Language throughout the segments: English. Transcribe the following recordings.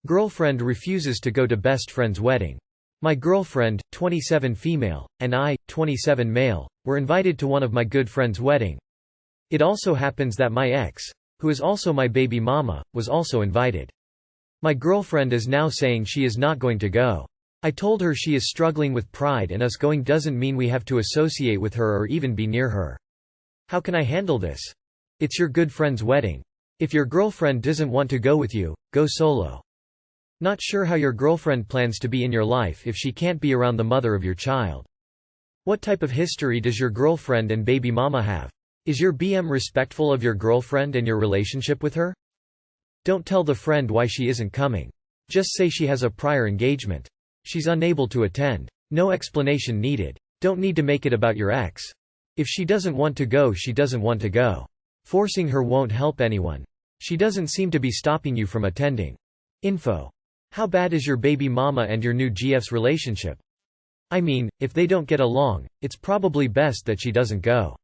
Girlfriend refuses to go to best friend's wedding. My girlfriend, 27 female, and I, 27 male, were invited to one of my good friend's wedding. It also happens that my ex, who is also my baby mama, was also invited. My girlfriend is now saying she is not going to go. I told her she is struggling with pride and us going doesn't mean we have to associate with her or even be near her. How can I handle this? It's your good friend's wedding. If your girlfriend doesn't want to go with you, go solo. Not sure how your girlfriend plans to be in your life if she can't be around the mother of your child. What type of history does your girlfriend and baby mama have? Is your BM respectful of your girlfriend and your relationship with her? Don't tell the friend why she isn't coming. Just say she has a prior engagement. She's unable to attend. No explanation needed. Don't need to make it about your ex. If she doesn't want to go, she doesn't want to go. Forcing her won't help anyone. She doesn't seem to be stopping you from attending. Info. How bad is your baby mama and your new GF's relationship? I mean, if they don't get along, it's probably best that she doesn't go.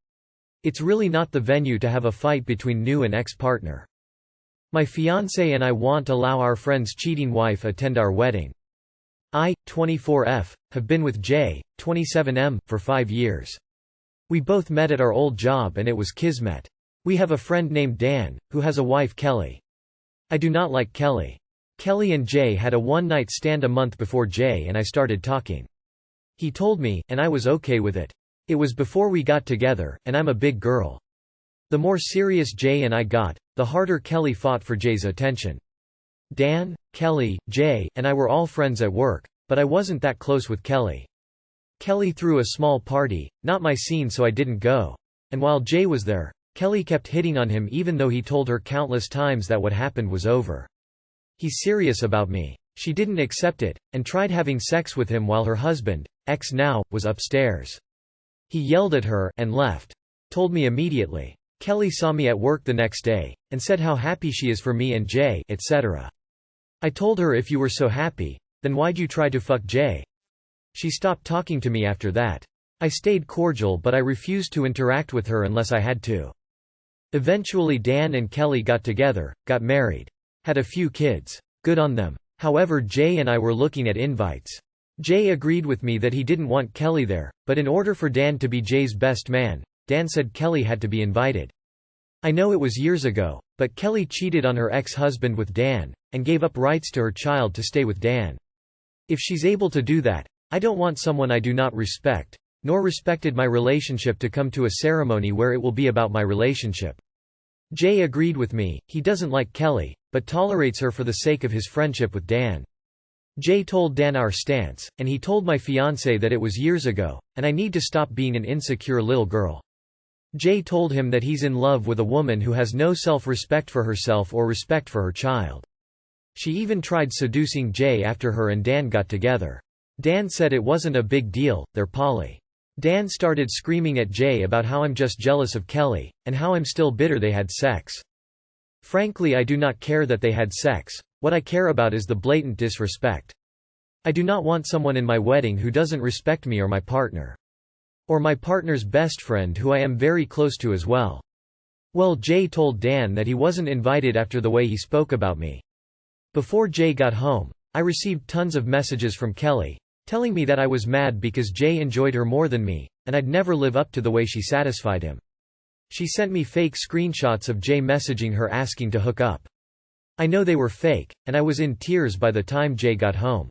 It's really not the venue to have a fight between new and ex-partner. My fiancé and I want allow our friend's cheating wife attend our wedding. I, 24F, have been with J, 27M, for 5 years. We both met at our old job and it was kismet. We have a friend named Dan, who has a wife Kelly. I do not like Kelly. Kelly and Jay had a one-night stand a month before Jay and I started talking. He told me, and I was okay with it. It was before we got together, and I'm a big girl. The more serious Jay and I got, the harder Kelly fought for Jay's attention. Dan, Kelly, Jay, and I were all friends at work, but I wasn't that close with Kelly. Kelly threw a small party, not my scene, so I didn't go. And while Jay was there, Kelly kept hitting on him even though he told her countless times that what happened was over. He's serious about me. She didn't accept it, and tried having sex with him while her husband, ex now, was upstairs. He yelled at her, and left. Told me immediately. Kelly saw me at work the next day, and said how happy she is for me and Jay, etc. I told her if you were so happy, then why'd you try to fuck Jay? She stopped talking to me after that. I stayed cordial but I refused to interact with her unless I had to. Eventually Dan and Kelly got together, got married. Had a few kids. Good on them. However, Jay and I were looking at invites. Jay agreed with me that he didn't want Kelly there, but in order for Dan to be Jay's best man, Dan said Kelly had to be invited. I know it was years ago, but Kelly cheated on her ex-husband with Dan, and gave up rights to her child to stay with Dan. If she's able to do that, I don't want someone I do not respect, nor respected my relationship to come to a ceremony where it will be about my relationship. Jay agreed with me. He doesn't like Kelly, but tolerates her for the sake of his friendship with Dan. Jay told Dan our stance, and he told my fiancé that it was years ago, and I need to stop being an insecure little girl. Jay told him that he's in love with a woman who has no self-respect for herself or respect for her child. She even tried seducing Jay after her and Dan got together. Dan said it wasn't a big deal, they're poly. Dan started screaming at Jay about how I'm just jealous of Kelly, and how I'm still bitter they had sex. Frankly, I do not care that they had sex. What I care about is the blatant disrespect. I do not want someone in my wedding who doesn't respect me or my partner. Or my partner's best friend who I am very close to as well. Well, Jay told Dan that he wasn't invited after the way he spoke about me. Before Jay got home, I received tons of messages from Kelly, telling me that I was mad because Jay enjoyed her more than me, and I'd never live up to the way she satisfied him. She sent me fake screenshots of Jay messaging her asking to hook up. I know they were fake, and I was in tears by the time Jay got home.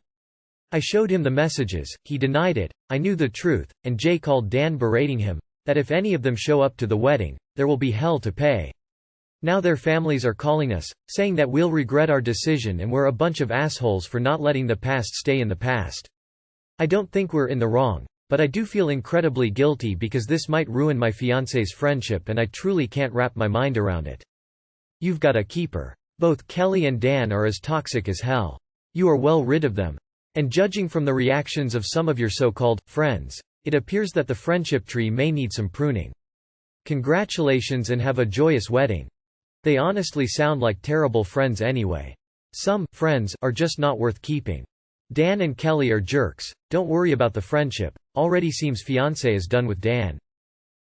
I showed him the messages, he denied it, I knew the truth, and Jay called Dan berating him, that if any of them show up to the wedding, there will be hell to pay. Now their families are calling us, saying that we'll regret our decision and we're a bunch of assholes for not letting the past stay in the past. I don't think we're in the wrong, but I do feel incredibly guilty because this might ruin my fiancé's friendship and I truly can't wrap my mind around it. You've got a keeper. Both Kelly and Dan are as toxic as hell. You are well rid of them. And judging from the reactions of some of your so-called friends, it appears that the friendship tree may need some pruning. Congratulations and have a joyous wedding. They honestly sound like terrible friends anyway. Some friends are just not worth keeping. Dan and Kelly are jerks. Don't worry about the friendship. Already seems fiancé is done with Dan.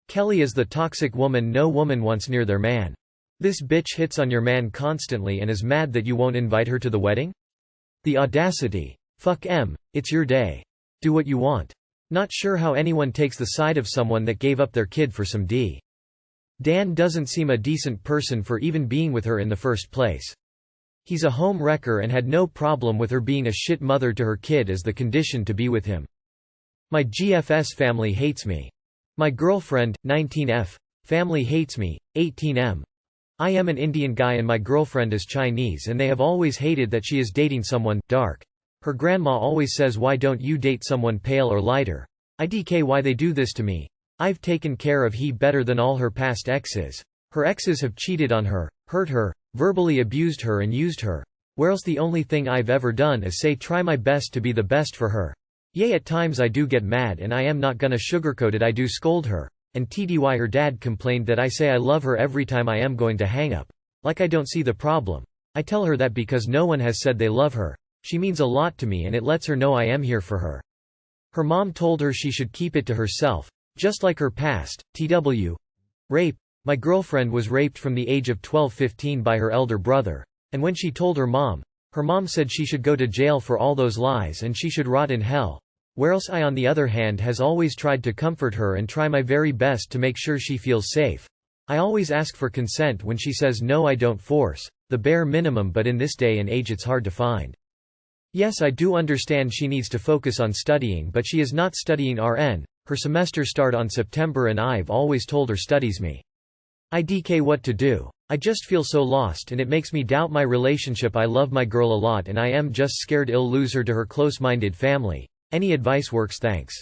Kelly is the toxic woman no woman wants near their man. This bitch hits on your man constantly and is mad that you won't invite her to the wedding? The audacity. Fuck it's your day. Do what you want. Not sure how anyone takes the side of someone that gave up their kid for some D. Dan doesn't seem a decent person for even being with her in the first place. He's a home wrecker and had no problem with her being a shit mother to her kid as the condition to be with him. My GFS family hates me. My girlfriend, 19F, family hates me, 18M. I am an Indian guy and my girlfriend is Chinese and they have always hated that she is dating someone dark. Her grandma always says, why don't you date someone pale or lighter? IDK why they do this to me. I've taken care of he better than all her past exes. Her exes have cheated on her, hurt her, verbally abused her and used her. Whereas the only thing I've ever done is say try my best to be the best for her. Yay, at times I do get mad and I am not gonna sugarcoat it, I do scold her. And TDY her dad complained that I say I love her every time I am going to hang up. Like I don't see the problem. I tell her that because no one has said they love her. She means a lot to me and it lets her know I am here for her. Her mom told her she should keep it to herself, just like her past. TW. Rape. My girlfriend was raped from the age of 12-15 by her elder brother. And when she told her mom said she should go to jail for all those lies and she should rot in hell. Whereas I on the other hand has always tried to comfort her and try my very best to make sure she feels safe. I always ask for consent when she says no, I don't force, the bare minimum, but in this day and age it's hard to find. Yes, I do understand she needs to focus on studying, but she is not studying RN, her semester start on September and I've always told her studies me. IDK what to do. I just feel so lost and it makes me doubt my relationship. I love my girl a lot and I am just scared I'll lose her to her close-minded family. Any advice works, thanks.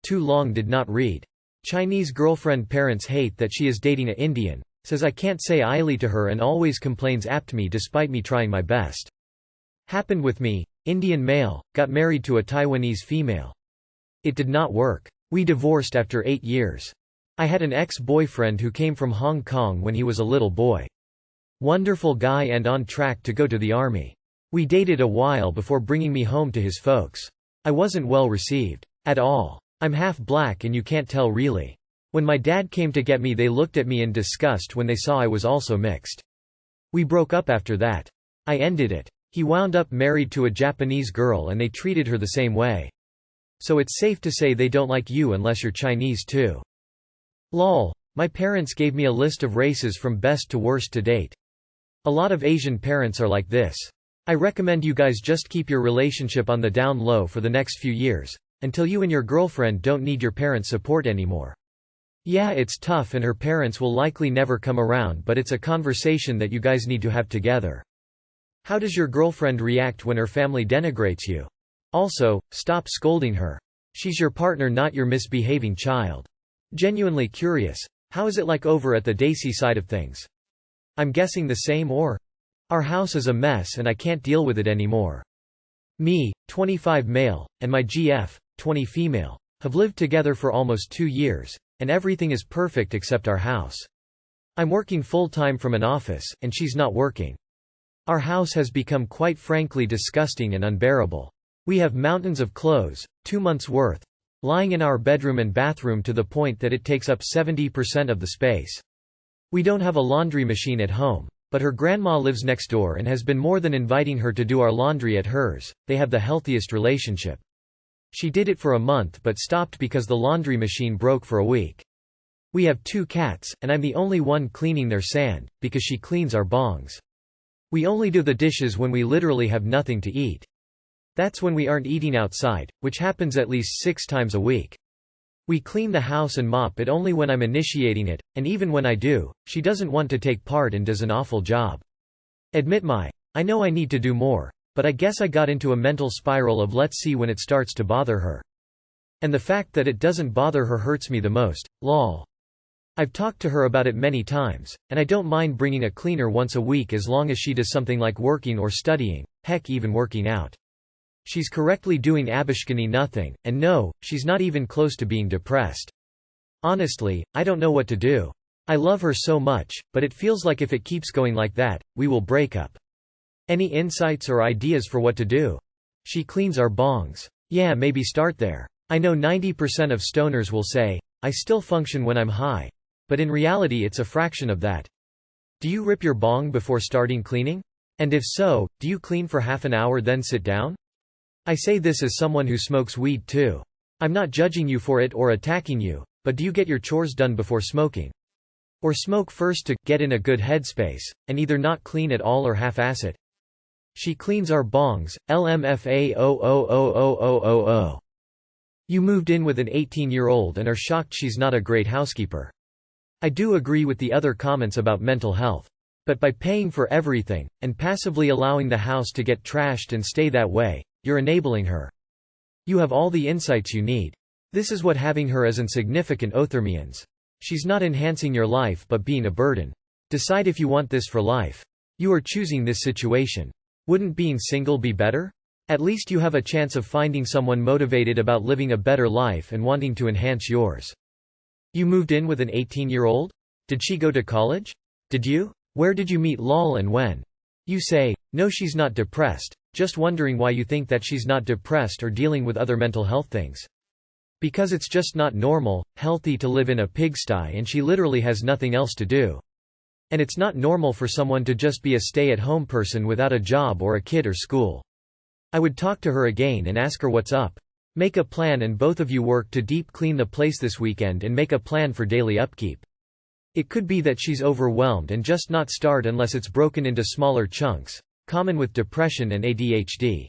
Too long did not read. Chinese girlfriend parents hate that she is dating a Indian. Says I can't say Aili to her and always complains apt me despite me trying my best. Happened with me. Indian male, got married to a Taiwanese female. It did not work. We divorced after 8 years. I had an ex-boyfriend who came from Hong Kong when he was a little boy. Wonderful guy and on track to go to the army. We dated a while before bringing me home to his folks. I wasn't well received. At all. I'm half black and you can't tell really. When my dad came to get me they looked at me in disgust when they saw I was also mixed. We broke up after that. I ended it. He wound up married to a Japanese girl and they treated her the same way. So it's safe to say they don't like you unless you're Chinese too. Lol. My parents gave me a list of races from best to worst to date. A lot of Asian parents are like this. I recommend you guys just keep your relationship on the down low for the next few years, until you and your girlfriend don't need your parents' support anymore. Yeah, it's tough and her parents will likely never come around, but it's a conversation that you guys need to have together. How does your girlfriend react when her family denigrates you? Also, stop scolding her. She's your partner, not your misbehaving child. Genuinely curious. How is it like over at the Daisy side of things? I'm guessing the same or? Our house is a mess and I can't deal with it anymore. Me, 25 male, and my GF, 20 female, have lived together for almost 2 years, and everything is perfect except our house. I'm working full-time from an office, and she's not working. Our house has become quite frankly disgusting and unbearable. We have mountains of clothes, 2 months' worth, lying in our bedroom and bathroom to the point that it takes up 70% of the space. We don't have a laundry machine at home, but her grandma lives next door and has been more than inviting her to do our laundry at hers. They have the healthiest relationship. She did it for a month but stopped because the laundry machine broke for a week. We have 2 cats, and I'm the only one cleaning their sand, because she cleans our bongs. We only do the dishes when we literally have nothing to eat. That's when we aren't eating outside, which happens at least 6 times a week. We clean the house and mop it only when I'm initiating it, and even when I do, she doesn't want to take part and does an awful job. I know I need to do more, but I guess I got into a mental spiral of let's see when it starts to bother her. And the fact that it doesn't bother her hurts me the most, lol. I've talked to her about it many times, and I don't mind bringing a cleaner once a week as long as she does something like working or studying, heck even working out. She's correctly doing abishkani nothing, and no, she's not even close to being depressed. Honestly, I don't know what to do. I love her so much, but it feels like if it keeps going like that, we will break up. Any insights or ideas for what to do? She cleans our bongs. Yeah, maybe start there. I know 90% of stoners will say, I still function when I'm high. But in reality it's a fraction of that. Do you rip your bong before starting cleaning? And if so, do you clean for half an hour then sit down? I say this as someone who smokes weed too. I'm not judging you for it or attacking you, but do you get your chores done before smoking? Or smoke first to get in a good headspace, and either not clean at all or half-ass it? She cleans our bongs, LMFA 0000000. You moved in with an 18-year-old and are shocked she's not a great housekeeper. I do agree with the other comments about mental health. But by paying for everything, and passively allowing the house to get trashed and stay that way, you're enabling her. You have all the insights you need. This is what having her as insignificant means. She's not enhancing your life but being a burden. Decide if you want this for life. You are choosing this situation. Wouldn't being single be better? At least you have a chance of finding someone motivated about living a better life and wanting to enhance yours. You moved in with an 18-year-old? Did she go to college? Did you? Where did you meet lol and when? You say, no, she's not depressed, just wondering why you think that she's not depressed or dealing with other mental health things. Because it's just not normal, healthy to live in a pigsty and she literally has nothing else to do. And it's not normal for someone to just be a stay-at-home person without a job or a kid or school. I would talk to her again and ask her what's up. Make a plan and both of you work to deep clean the place this weekend and make a plan for daily upkeep. It could be that she's overwhelmed and just not start unless it's broken into smaller chunks, common with depression and ADHD.